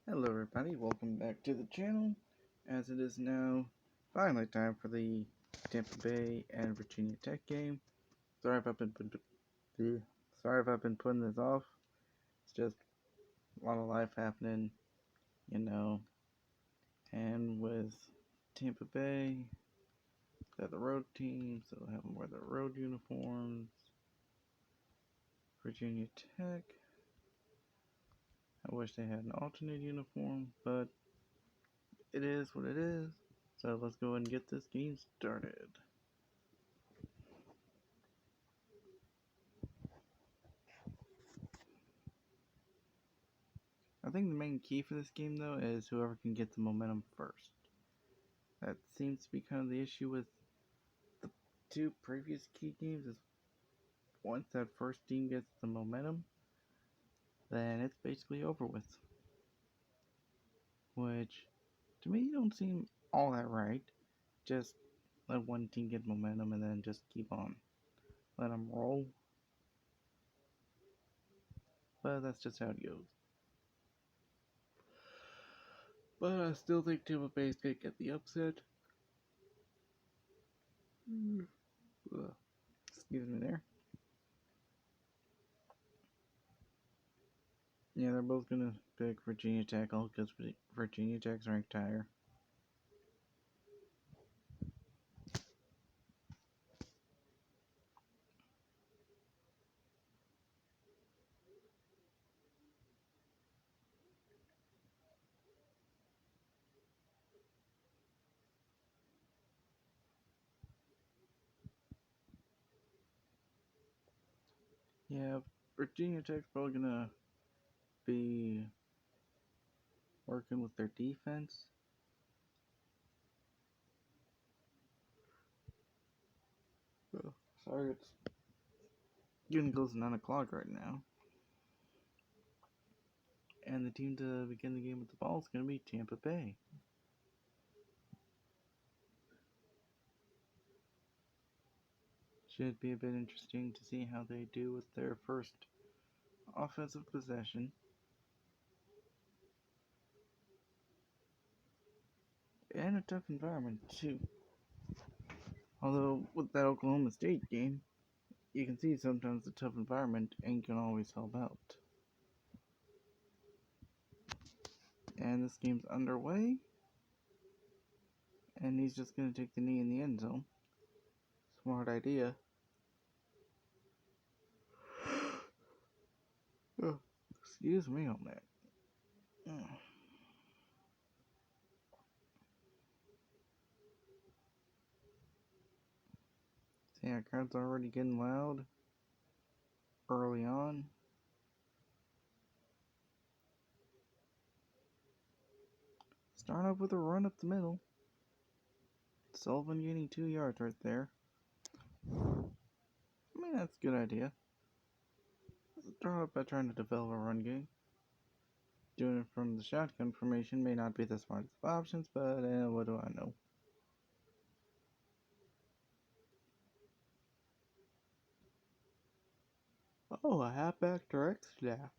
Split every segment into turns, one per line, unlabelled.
Hello everybody, welcome back to the channel, as it is now finally time for the Tampa Bay and Virginia Tech game. Sorry if I've been putting this off. It's just a lot of life happening, you know. And with Tampa Bay, they're the road team, so they'll have them wear their road uniforms. Virginia Tech, I wish they had an alternate uniform, but it is what it is. So let's go ahead and get this game started. I think the main key for this game, though, is whoever can get the momentum first. That seems to be kind of the issue with the two previous key games, is once that first team gets the momentum, then it's basically over with. Which, to me, don't seem all that right. Just let one team get momentum and then just keep on. Let them roll. But that's just how it goes. But I still think Tampa Bay's gonna get the upset. Excuse me there. Yeah, they're both gonna pick Virginia Tech, all because Virginia Tech's ranked higher. Yeah, Virginia Tech's probably gonna be working with their defense. Oh, sorry, it's getting close to 9 o'clock right now. And the team to begin the game with the ball is gonna be Tampa Bay. Should be a bit interesting to see how they do with their first offensive possession. And a tough environment, too. Although, with that Oklahoma State game, you can see sometimes the tough environment ain't gonna always help out. And this game's underway. And he's just gonna take the knee in the end zone. Smart idea. Oh, excuse me on that. See, our crowd's already getting loud early on. Start off with a run up the middle. Sullivan gaining 2 yards right there. I mean, that's a good idea. Start off by trying to develop a run game. Doing it from the shotgun formation may not be the smartest of options, but what do I know? Oh, a halfback direct snap.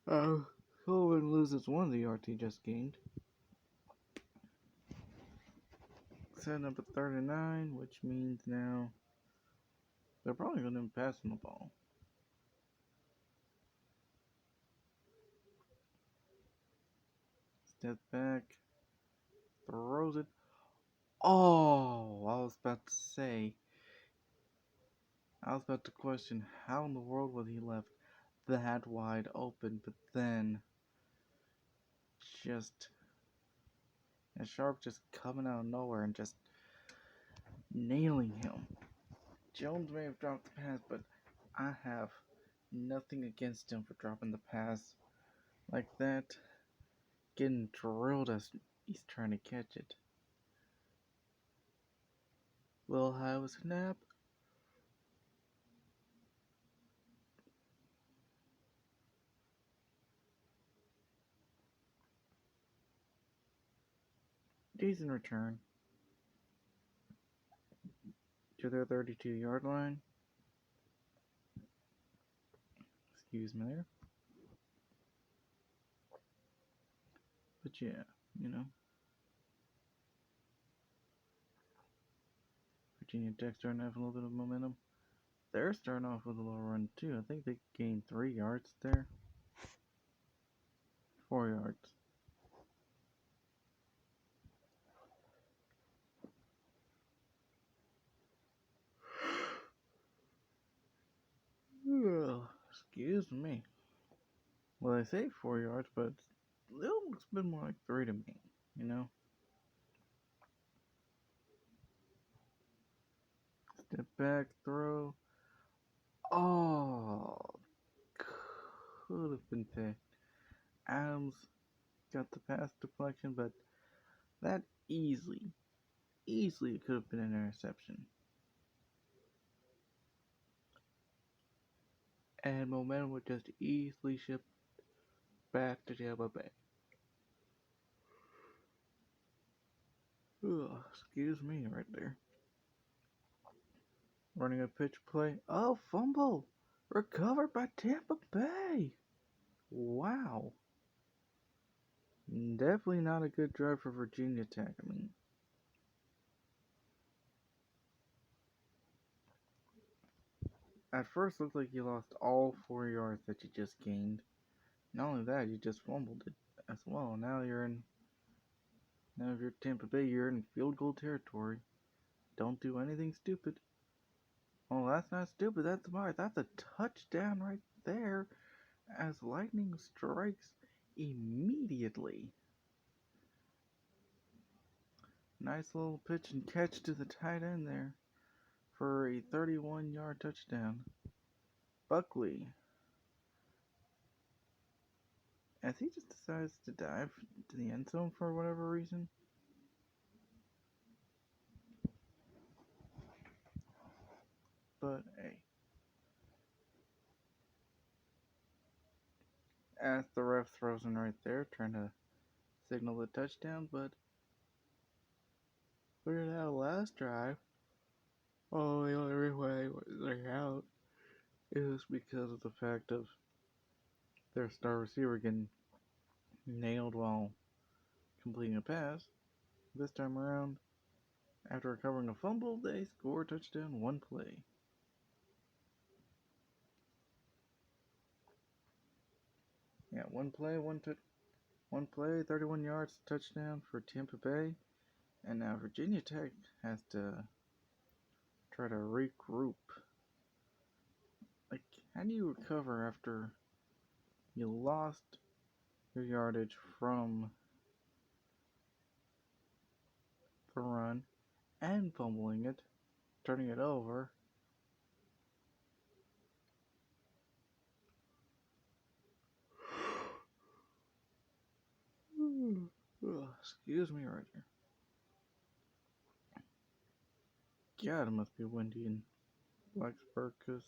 Sullivan loses 1 of the yards he just gained. Setting up at 39, which means now they're probably going to be passing the ball. Step back, throws it. Oh, I was about to say. I was about to question how in the world was he left that wide open, but then just and Sharp just coming out of nowhere and just nailing him. Jones may have dropped the pass, but I have nothing against him for dropping the pass like that. Getting drilled as he's trying to catch it. Little high with snap. Decent return to their 32-yard line. Excuse me there. But yeah, you know. Virginia Tech starting to have a little bit of momentum. They're starting off with a little run too. I think they gained 3 yards there. 4 yards. Excuse me. Well, I say 4 yards, but it looks a bit more like 3 to me, you know? Step back, throw. Oh, could have been picked. Adams got the pass deflection, but that easily could have been an interception. And momentum would just easily shift back to Tampa Bay. Excuse me right there. Running a pitch play. Oh, fumble! Recovered by Tampa Bay! Wow. Definitely not a good drive for Virginia Tech. I mean, at first looked like you lost all 4 yards that you just gained. Not only that, you just fumbled it as well. Now if you're Tampa Bay, you're in field goal territory. Don't do anything stupid. Oh, that's not stupid. That's smart. That's a touchdown right there as lightning strikes immediately. Nice little pitch and catch to the tight end there for a 31-yard touchdown. Buckley, as he just decides to dive to the end zone for whatever reason. But hey, as the ref throws in right there, trying to signal the touchdown, but figured out last drive. Oh, the only reason they're out is because of the fact of their star receiver getting nailed while completing a pass. This time around, after recovering a fumble, they score a touchdown, one play. Yeah, one play, 31 yards, touchdown for Tampa Bay. And now Virginia Tech has to try to regroup. Like, how do you recover after you lost your yardage from the run and fumbling it, turning it over? Excuse me right here. God, it must be windy in Blacksburg because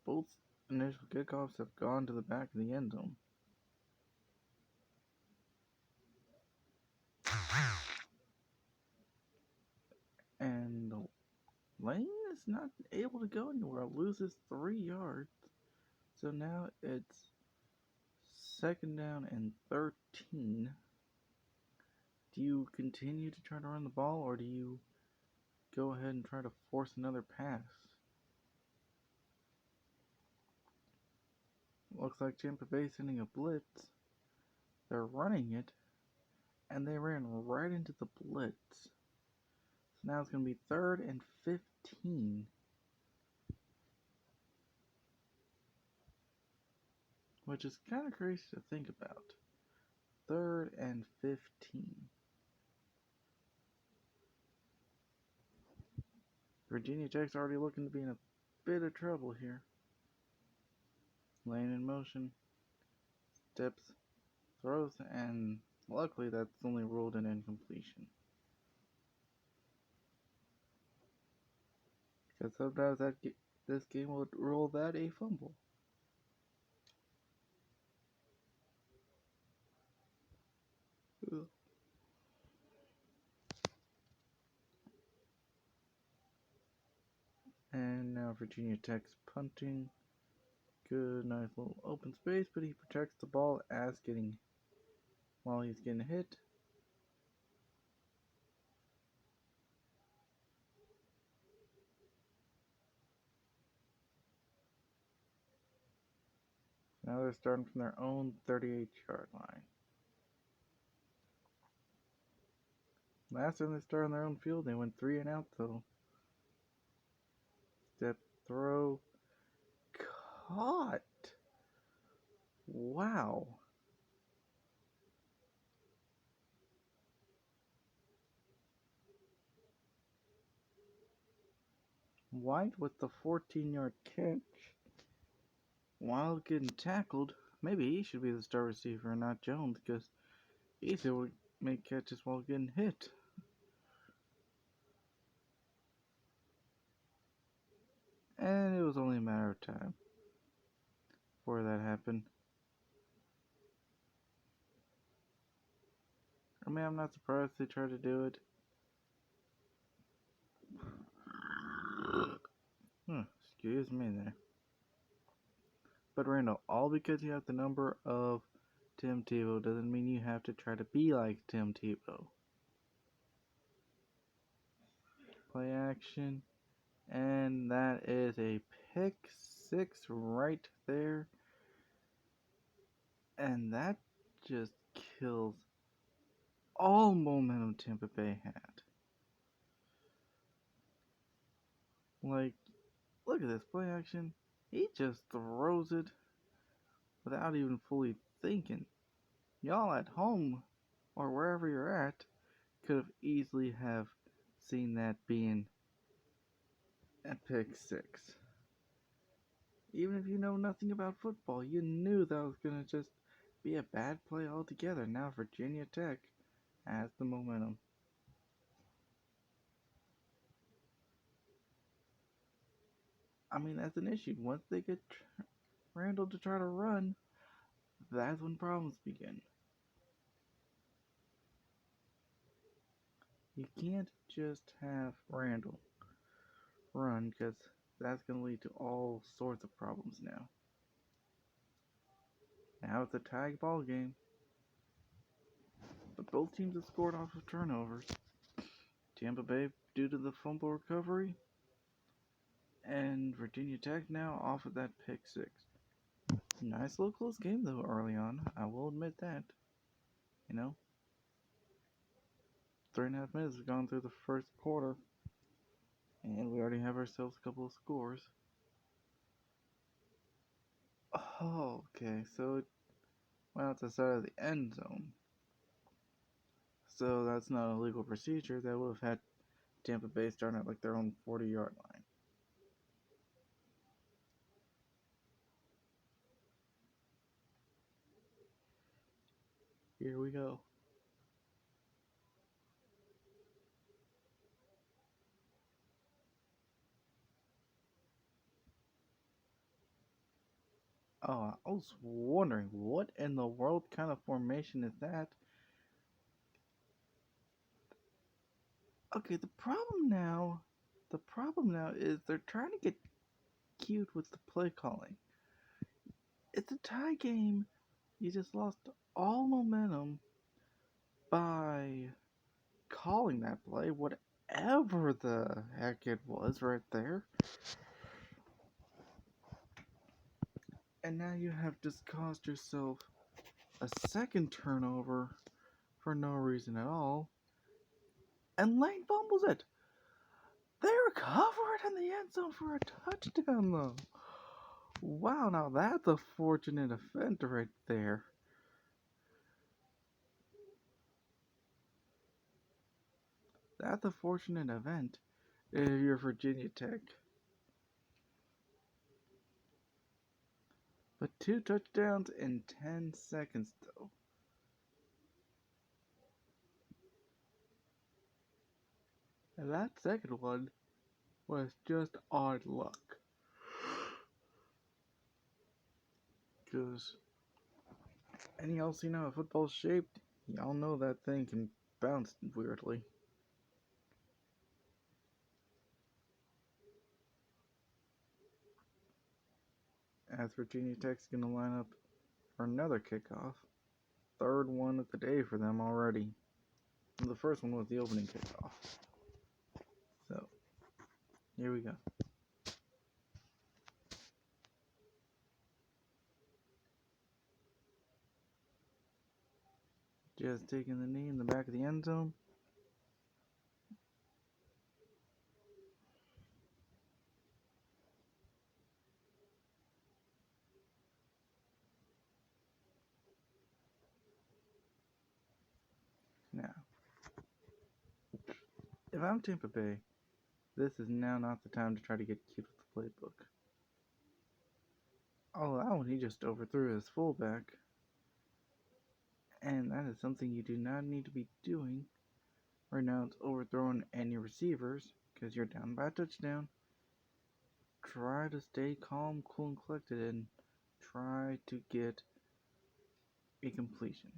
both initial kickoffs have gone to the back of the end zone. And Lane is not able to go anywhere. Loses 3 yards. So now it's 2nd down and 13. Do you continue to try to run the ball, or do you go ahead and try to force another pass? Looks like Tampa Bay sending a blitz. They're running it, and they ran right into the blitz. So now it's going to be 3rd and 15. Which is kind of crazy to think about. 3rd and 15. Virginia Tech's already looking to be in a bit of trouble here. Lane in motion. Steps, throws, and luckily that's only ruled an incompletion. Because sometimes this game will rule that a fumble. Ugh. And now Virginia Tech's punting. Good, nice little open space, but he protects the ball as getting while he's getting hit. Now they're starting from their own 38-yard line. Last time they started on their own field, they went 3 and out though. Step throw. Caught. Wow. White with the 14-yard catch. While getting tackled, maybe he should be the star receiver and not Jones, because he's able to make catches while getting hit. And it was only a matter of time before that happened. I mean, I'm not surprised they tried to do it. Excuse me there. But Randall, all because you have the number of Tim Tebow doesn't mean you have to try to be like Tim Tebow. Play action. And that is a pick 6 right there. And that just kills all momentum Tampa Bay had. Like, look at this play action. He just throws it without even fully thinking. Y'all at home or wherever you're at could have easily have seen that being a pick 6. Even if you know nothing about football, you knew that was going to just be a bad play altogether. Now Virginia Tech has the momentum. I mean, that's an issue. Once they get Randall to try to run, that's when problems begin. You can't just have Randall run, because that's going to lead to all sorts of problems now. Now it's a tag ball game. But both teams have scored off of turnovers. Tampa Bay due to the fumble recovery, and Virginia Tech now off of that pick 6. Nice little close game though early on, I will admit that. 3.5 minutes have gone through the first quarter, and we already have ourselves a couple of scores. Oh, okay, so it went out the side of the end zone. So that's not a legal procedure. That would have had Tampa Bay starting at like their own 40-yard line. Here we go. Oh, I was wondering, what in the world kind of formation is that? Okay, the problem now is they're trying to get cute with the play calling. It's a tie game. You just lost all momentum by calling that play, whatever the heck it was right there. And now you have just caused yourself a second turnover for no reason at all. And Lane fumbles it. They recover it in the end zone for a touchdown, though. Wow, now that's a fortunate event right there. That's a fortunate event if you're Virginia Tech. But 2 touchdowns in 10 seconds, though. And that second one was just odd luck. Because any y'all seen how a football's shaped, y'all know that thing can bounce weirdly. As Virginia Tech's gonna line up for another kickoff. third one of the day for them already. The first one was the opening kickoff. So, here we go. Just taking the knee in the back of the end zone. Now, if I'm Tampa Bay, this is now not the time to try to get cute with the playbook. Oh, that one he just overthrew his fullback. And that is something you do not need to be doing. Right now it's overthrowing any receivers because you're down by a touchdown. Try to stay calm, cool, and collected and try to get a completion.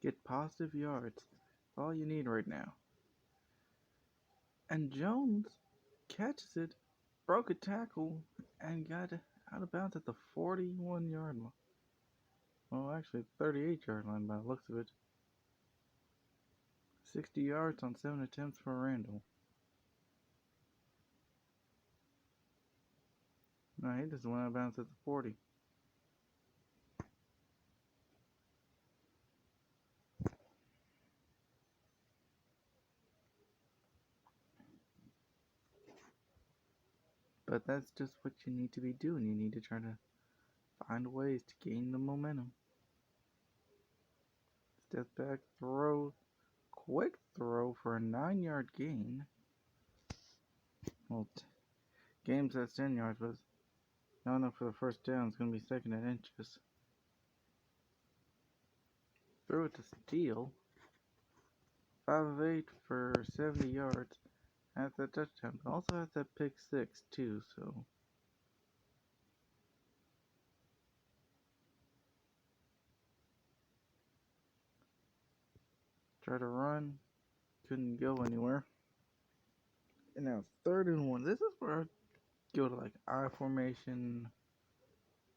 Get positive yards. That's all you need right now. And Jones catches it, broke a tackle, and got out of bounds at the 41-yard line. Well, actually, 38-yard line by the looks of it. 60 yards on 7 attempts for Randall. No, he just went out of bounds at the 40. But that's just what you need to be doing. You need to try to find ways to gain the momentum. Step back, throw, quick throw for a 9-yard gain. Well, game's at 10 yards, but not enough for the first down. It's going to be second and inches. Threw it to steal. 5 of 8 for 70 yards. That's that touchdown. But also has that pick 6 too, so. Try to run. Couldn't go anywhere. And now 3rd and 1. This is where I go to like I formation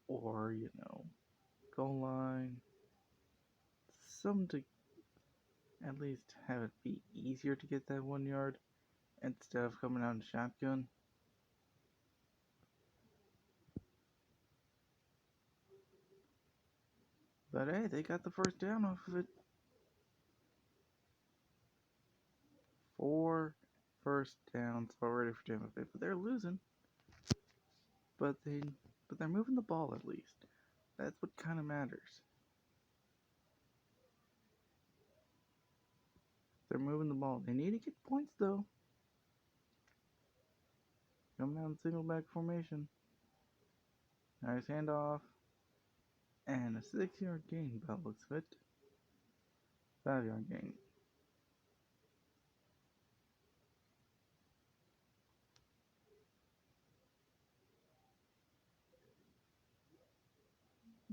or, goal line. Something to at least have it be easier to get that 1 yard instead of coming out in shotgun. But hey, they got the first down off of it. 4 first downs already for Tampa Bay, but they're losing. But they're moving the ball at least. That's what kind of matters. They're moving the ball. They need to get points though. Coming out in single back formation. Nice handoff. And a 6-yard gain by the looks of it. 5-yard gain.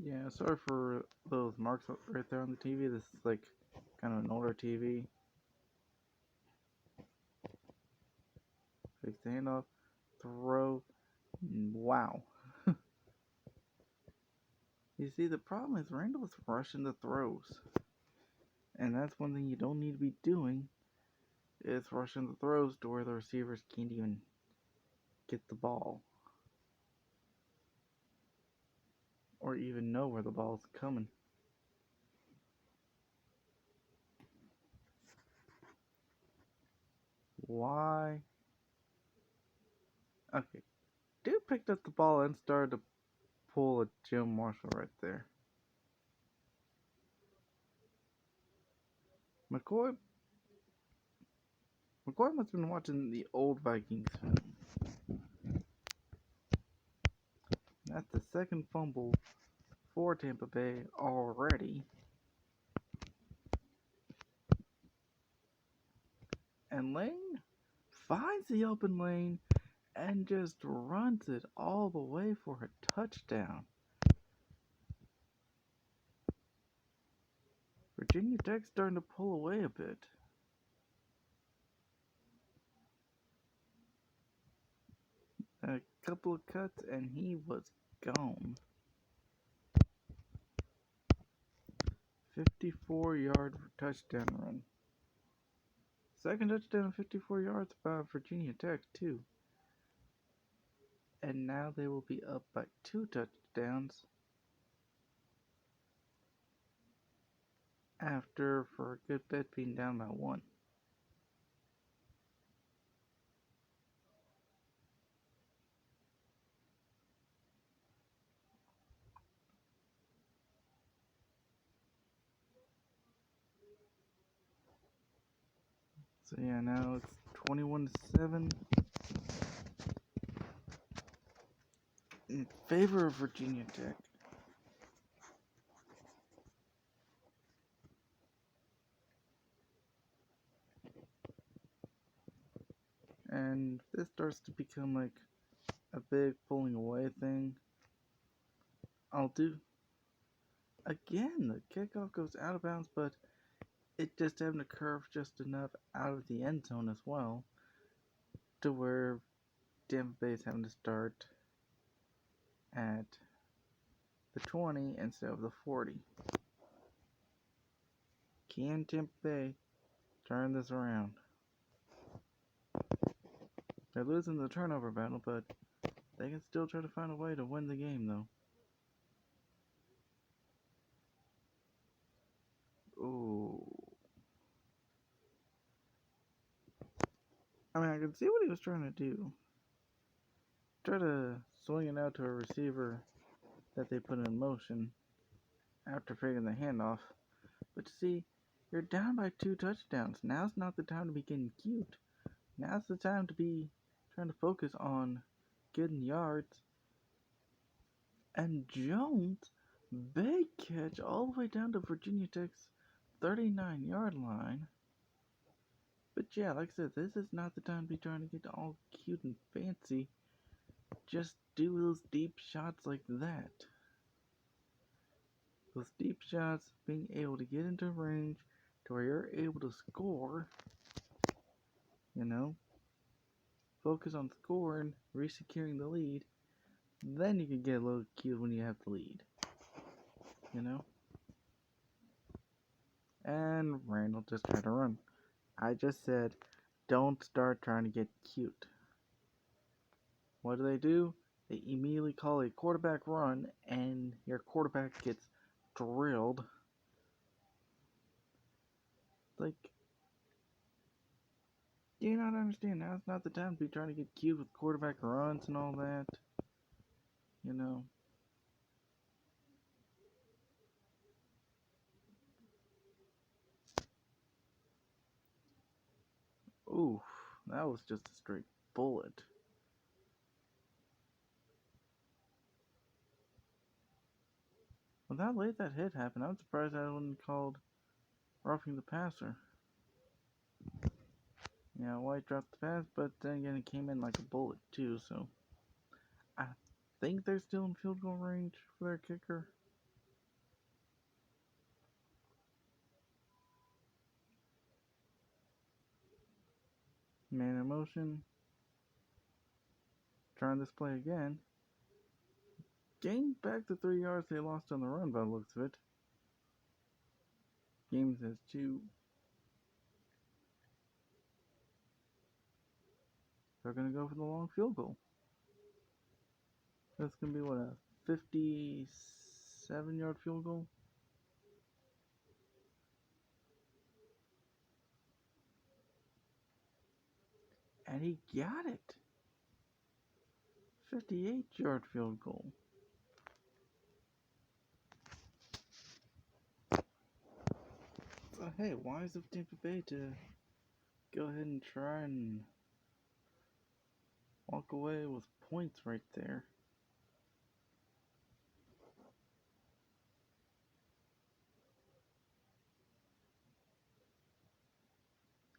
Yeah, sorry for those marks right there on the TV. This is like kind of an older TV. Fake the handoff. Throw. Wow. You see, the problem is Randall is rushing the throws. And that's one thing you don't need to be doing, is rushing the throws to where the receivers can't even get the ball. Or even know where the ball's coming. Why? Okay. Dude picked up the ball and started to pull a Jim Marshall right there. McCoy must have been watching the old Vikings film. That's the second fumble for Tampa Bay already. And Lane finds the open lane and just runs it all the way for a touchdown. Virginia Tech's starting to pull away a bit. A couple of cuts and he was gone. 54-yard touchdown run. Second touchdown, 54 yards by Virginia Tech, too. And now they will be up by 2 touchdowns after, for a good bit, being down by 1. So yeah, now it's 21-7 in favor of Virginia Tech. And this starts to become like a big pulling away thing. I'll do again. The kickoff goes out of bounds, but it just having to curve just enough out of the end zone as well, to where Tampa Bay is having to start at the 20 instead of the 40. Can Tampa Bay turn this around? They're losing the turnover battle, but they can still try to find a way to win the game, though. Ooh. I mean, I can see what he was trying to do. Try to swing it out to a receiver that they put in motion after figuring the handoff. But see, you're down by 2 touchdowns. Now's not the time to be getting cute. Now's the time to be trying to focus on getting yards. And Jones, big catch all the way down to Virginia Tech's 39-yard line. But yeah, like I said, this is not the time to be trying to get all cute and fancy. Just do those deep shots like that. Those deep shots, being able to get into range to where you're able to score, you know, focus on scoring, re-securing the lead, then you can get a little cute when you have the lead, you know. And Randall just tried to run. I just said, don't start trying to get cute. What do? They immediately call a quarterback run, and your quarterback gets drilled. Like, do you not understand? Now it's not the time to be trying to get cute with quarterback runs and all that. You know. Oof, that was just a straight bullet. Well, that late that hit happened, I'm surprised that wasn't called roughing the passer. Yeah, White dropped the pass, but then again it came in like a bullet too, so I think they're still in field goal range for their kicker. Man in motion. Trying this play again. Gained back the 3 yards they lost on the run by the looks of it. Games has 2. They're going to go for the long field goal. That's going to be what, a 57-yard field goal? And he got it. 58-yard field goal. So hey, wise of Tampa Bay to go ahead and try and walk away with points right there.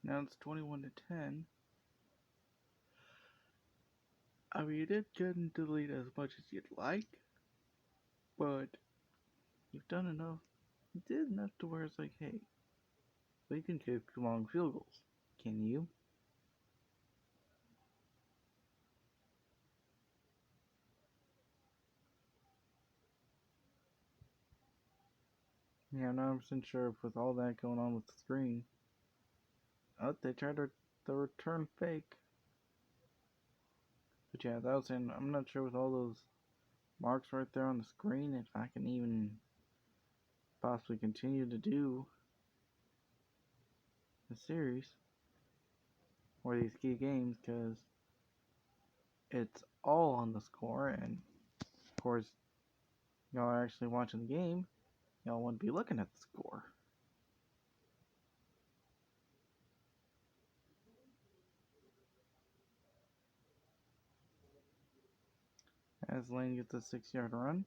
Now it's 21-10. I mean, you did get into the lead as much as you'd like, but you've done enough. You did enough to where it's like, hey, we can kick long field goals. Can you? Yeah, I'm not 100% sure if with all that going on with the screen. Oh, they tried the return fake. But yeah, that was saying, I'm not sure with all those marks right there on the screen if I can even possibly continue to do the series or these key games, because it's all on the score, and of course y'all are actually watching the game, y'all wouldn't be looking at the score. As Lane gets a 6-yard run.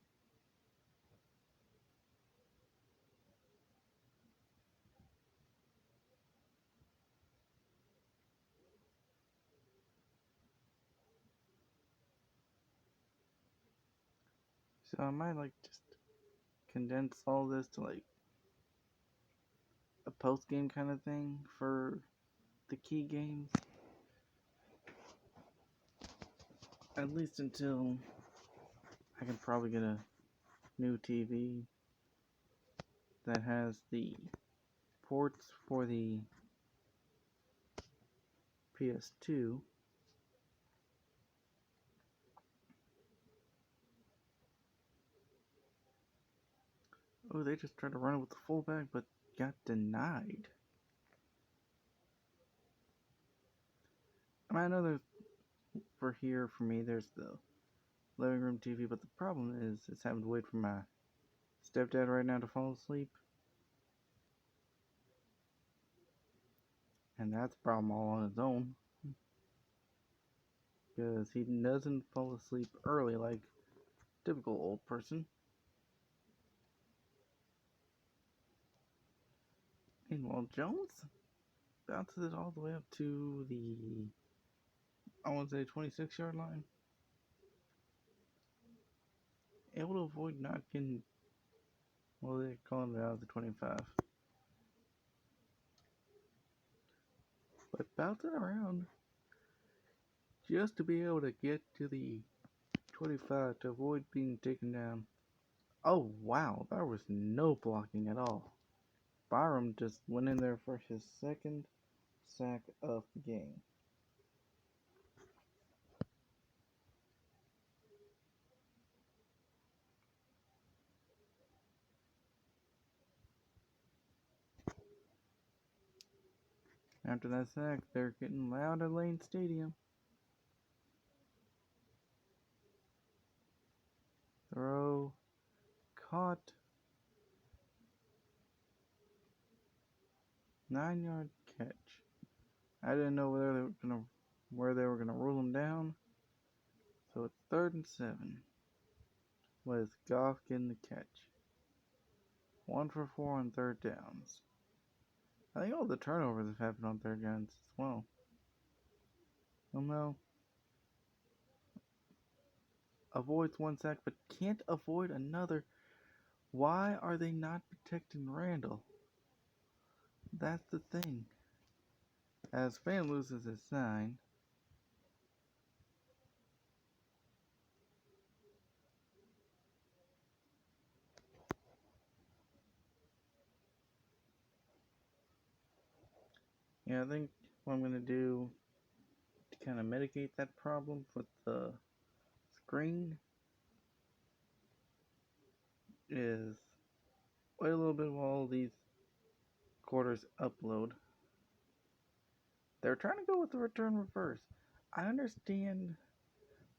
So I might like just condense all this to like a post game kind of thing for the key games. At least until I can probably get a new TV that has the ports for the PS2. Oh, they just tried to run it with the fullback, but got denied. I know there's for here for me. There's the living room TV, but the problem is it's having to wait for my stepdad right now to fall asleep, and that's a problem all on its own because he doesn't fall asleep early like typical old person. Meanwhile, Jones bounces it all the way up to the, I want to say, 26-yard line. Able to avoid not getting, well, they're calling it out of the 25. But bouncing around just to be able to get to the 25 to avoid being taken down. Oh, wow, there was no blocking at all. Byram just went in there for his second sack of the game. After that sack, they're getting loud at Lane Stadium. Throw caught. 9-yard catch. I didn't know where they were gonna rule him down. So it's 3rd and 7. With Goff getting the catch. 1 for 4 on 3rd downs. I think all the turnovers have happened on 3rd downs as well. Well, no. Avoids 1 sack, but can't avoid another. Why are they not protecting Randall? That's the thing. As Fan loses his sign. Yeah, I think what I'm going to do to kind of mitigate that problem with the screen is wait a little bit while all these quarters upload. They're trying to go with the return reverse. I understand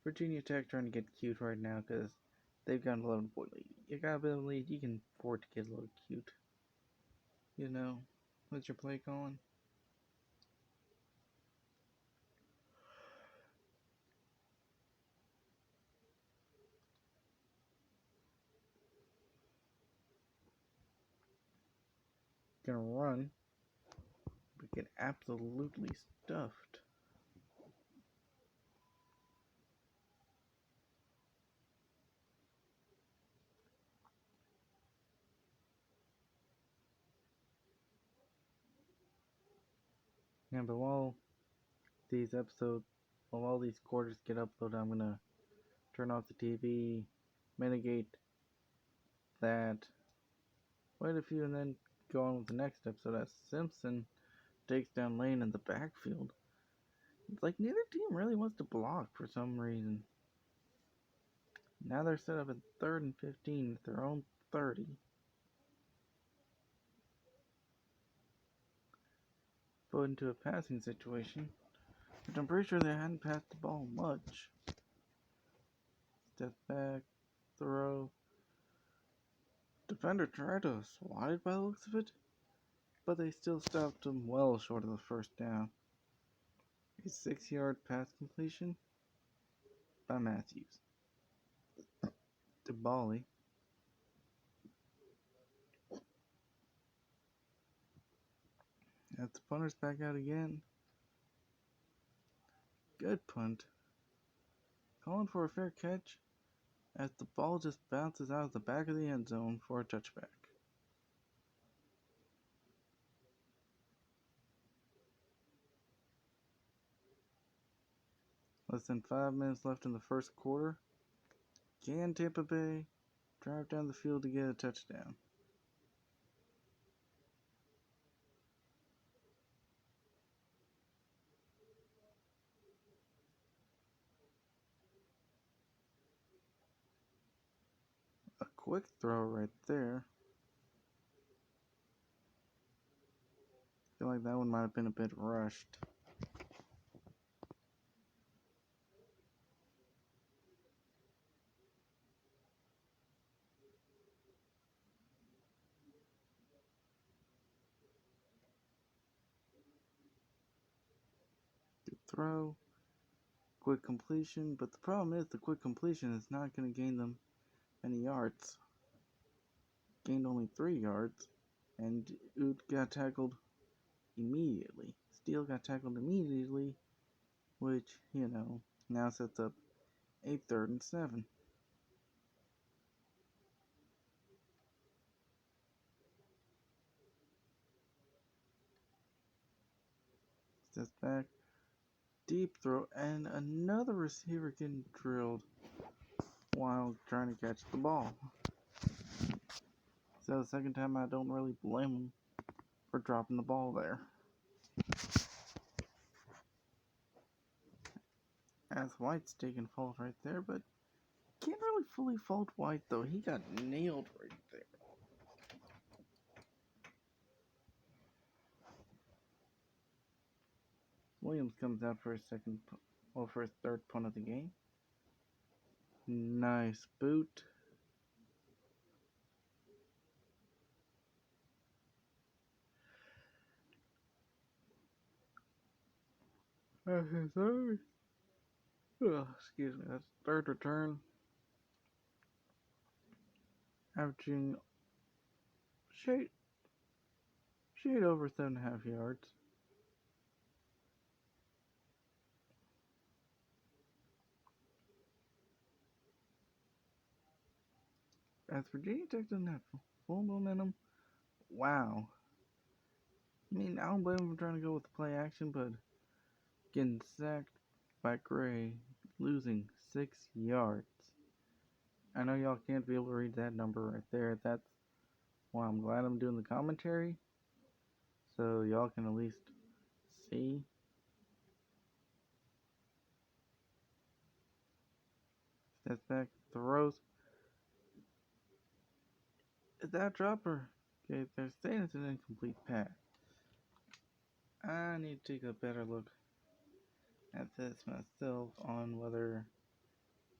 Virginia Tech trying to get cute right now because they've got an 11-point lead. You got a bit of a lead, you can afford to get a little cute. You know, what's your play calling? Gonna run, but get absolutely stuffed. Yeah, but while all these quarters get uploaded, I'm gonna turn off the TV, mitigate that wait a few, and then go on with the next episode as Simpson takes down Lane in the backfield. It's like neither team really wants to block for some reason. Now they're set up at 3rd and 15 at their own 30. Put into a passing situation, which I'm pretty sure they hadn't passed the ball much. Step back, throw. Defender tried to swat it by the looks of it, but they still stopped him well short of the first down. A 6-yard pass completion by Matthews to Bali. As the punter's back out again. Good punt. Calling for a fair catch as the ball just bounces out of the back of the end zone for a touchback. Less than 5 minutes left in the first quarter. Can Tampa Bay drive down the field to get a touchdown? A quick throw right there. I feel like that one might have been a bit rushed. Good throw. Quick completion, but the problem is the quick completion is not going to gain them any yards. Gained only 3 yards, and Oot got tackled immediately. Steele got tackled immediately, which, now sets up a 3rd and 7. Steps back, deep throw, and another receiver getting drilled while trying to catch the ball. So the second time, I don't really blame him for dropping the ball there. As White's taking fault right there, but can't really fully fault White though. He got nailed right there. Williams comes out for his third punt of the game. Nice boot. Sorry. Excuse me, that's third return. Averaging shade over 7.5 yards. As Virginia Tech doesn't have full momentum, wow. I mean, I don't blame him for trying to go with the play action, but getting sacked by Gray, losing 6 yards. I know y'all can't be able to read that number right there. That's why I'm glad I'm doing the commentary, so y'all can at least see. Steps back, throws. Is that dropper? Okay, they're saying it's an incomplete pass. I need to take a better look at this myself on whether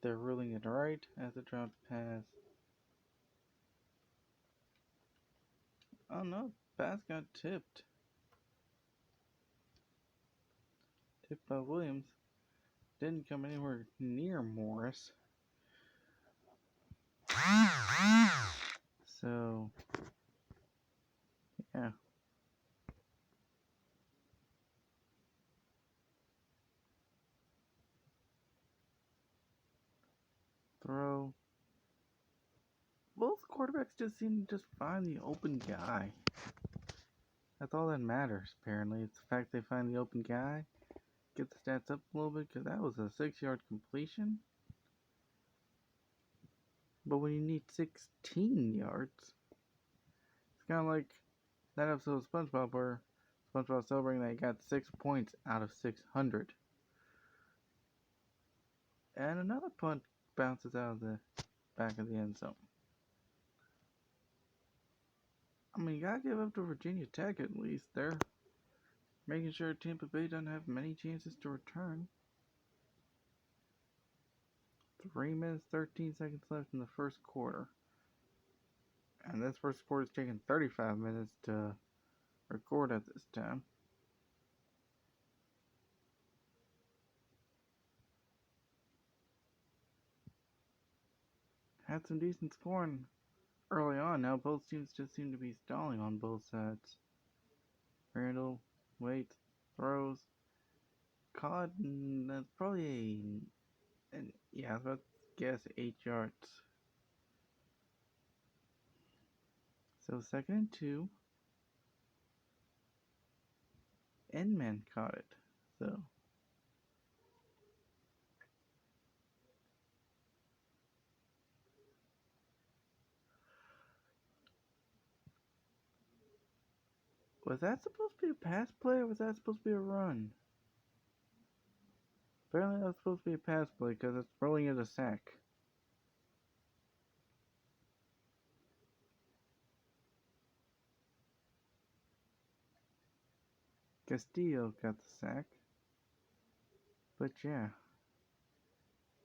they're ruling it right as a dropped pass. Oh no, pass got tipped. Tipped by Williams. Didn't come anywhere near Morris. So, yeah. Throw. Both quarterbacks just seem to just find the open guy. That's all that matters, apparently. It's the fact they find the open guy. Get the stats up a little bit, because that was a 6-yard completion. But when you need 16 yards, kind of like that episode of SpongeBob where SpongeBob celebrating that he got 6 points out of 600. And another punt bounces out of the back of the end zone. I mean, you gotta give up to Virginia Tech at least. They're making sure Tampa Bay doesn't have many chances to return. 3 minutes, 13 seconds left in the first quarter. And this first quarter is taking 35 minutes to record at this time. Had some decent scoring early on. Now both teams just seem to be stalling on both sides. Randall waits, throws, caught, and that's probably I was about to guess 8 yards. So 2nd and 2. Endman caught it. So was that supposed to be a pass play or was that supposed to be a run? Apparently that was supposed to be a pass play because it's rolling as a sack. Castillo got the sack. But yeah.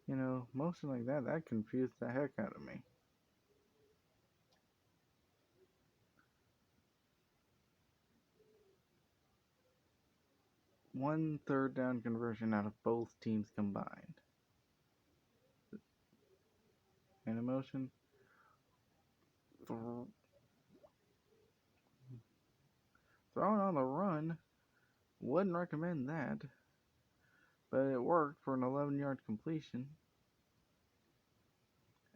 You know, motion like that confused the heck out of me. One 3rd down conversion out of both teams combined. And a motion. Throwing on the run. Wouldn't recommend that. But it worked for an 11-yard completion.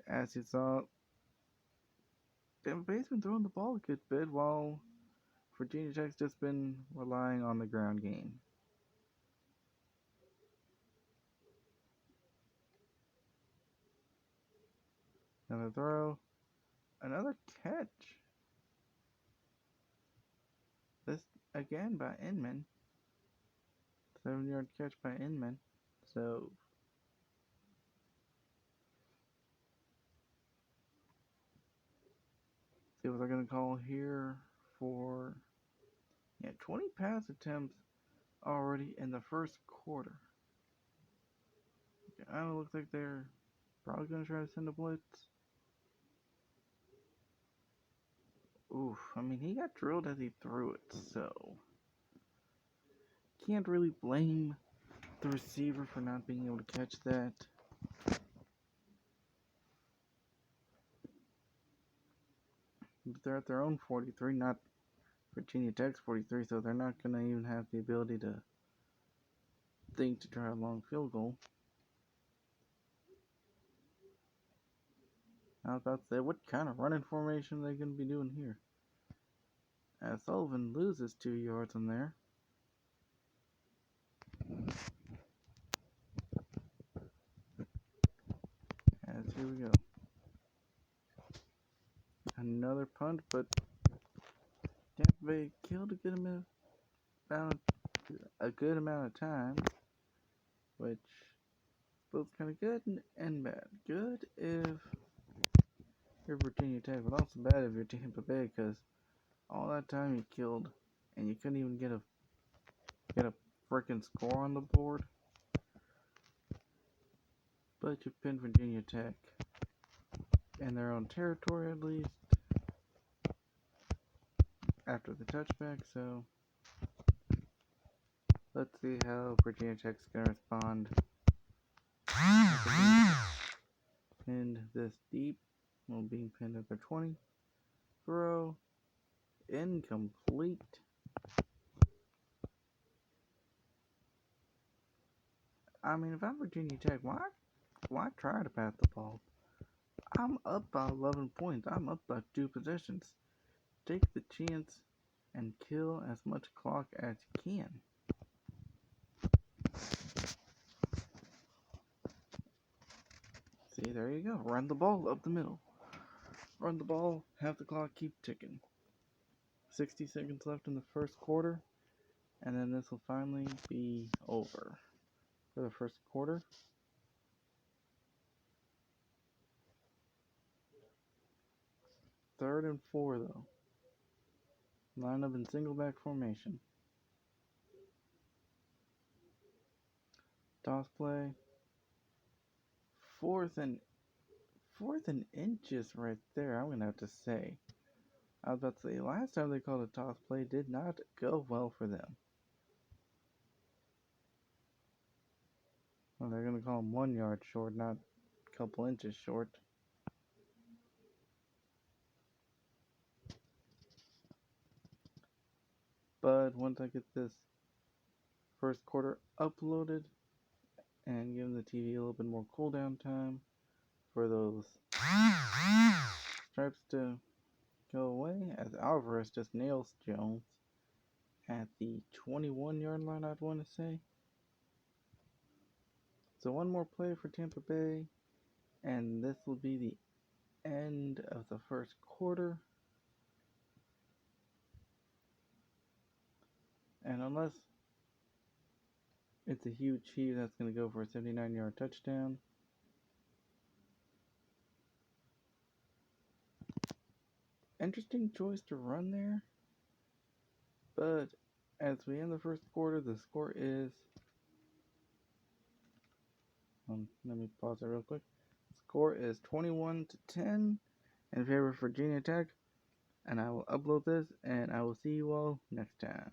As you saw, Tampa Bay's been throwing the ball a good bit while Virginia Tech's just been relying on the ground game. Another throw. Another catch. This again by Inman. 7-yard catch by Inman. So see what they're going to call here for 20 pass attempts already in the first quarter. It looks like they're probably going to try to send a blitz. Oof, I mean, he got drilled as he threw it, so can't really blame the receiver for not being able to catch that. But they're at their own 43, not Virginia Tech's 43, so they're not going to even have the ability to think to try a long field goal. I was about to say, what kind of running formation are they going to be doing here? As Sullivan loses 2 yards on there. As here we go. Another punt, but Tampa Bay killed a good amount of time, which is both kind of good and bad. Good if you're Virginia Tech, but also bad if you're Tampa Bay, because all that time you killed and you couldn't even get a freaking score on the board. But you pinned Virginia Tech in their own territory at least after the touchback, so let's see how Virginia Tech's going to respond. Pinned this deep, well, being pinned at their 20. Throw incomplete. I mean, if I'm Virginia Tech, why try to pass the ball? I'm up by 11 points. I'm up by 2 possessions. Take the chance and kill as much clock as you can. See, there you go. Run the ball up the middle. Run the ball, have the clock keep ticking. 60 seconds left in the first quarter, and then this will finally be over for the first quarter. Third and 4 though. Line up in single back formation. Toss play. Fourth and inches right there, I'm gonna have to say. I was about to say, last time they called a toss play did not go well for them. Well, they're gonna call them 1 yard short, not a couple inches short. But once I get this first quarter uploaded and give the TV a little bit more cooldown time for those stripes to go away, as Alvarez just nails Jones at the 21-yard line, I'd want to say. So one more play for Tampa Bay, and this will be the end of the first quarter. And unless it's a huge heave, that's going to go for a 79-yard touchdown. Interesting choice to run there. But as we end the first quarter, the score is... let me pause it real quick. The score is 21-10 in favor of Virginia Tech. And I will upload this, and I will see you all next time.